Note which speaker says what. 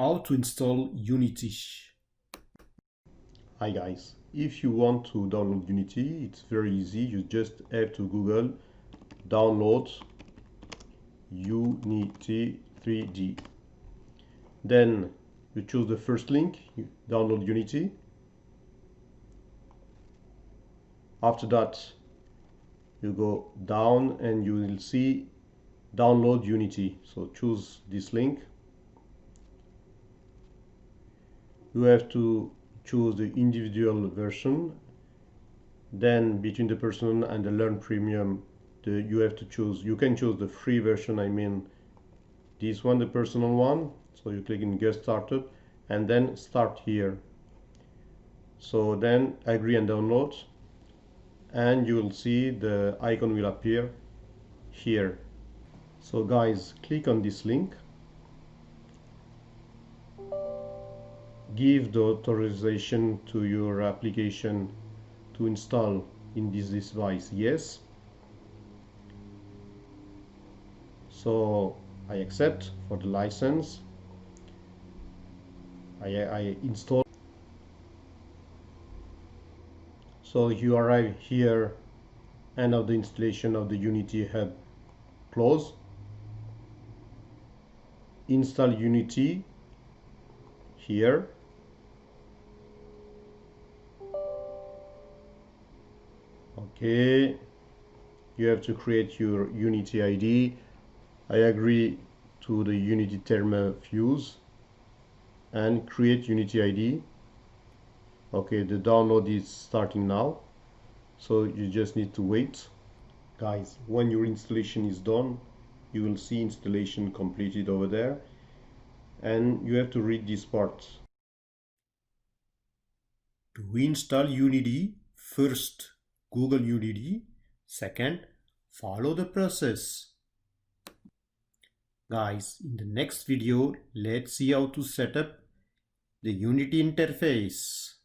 Speaker 1: How to install Unity.
Speaker 2: Hi guys, if you want to download Unity, it's very easy. You just have to Google download Unity 3D. Then you choose the first link, you download Unity. After that, you go down and you will see download Unity. So choose this link. You have to choose the individual version. Then between the personal and the Learn Premium, you have to choose, you can choose the free version, I mean this one, the personal one. So you click in Get Started and then Start here. So then agree and download, and you will see the icon will appear here. So guys, click on this link, give the authorization to your application to install in this device, yes. So I accept for the license. I install. So you arrive here, end of the installation of the Unity Hub close. Install Unity here. Okay, you have to create your Unity ID. I agree to the Unity Terminal Fuse and create Unity ID. Okay, the download is starting now, so you just need to wait. Guys, when your installation is done, you will see installation completed over there, and you have to read this part.
Speaker 1: To install Unity, first Google Unity, second follow the process. Guys, in the next video, let's see how to set up the Unity interface.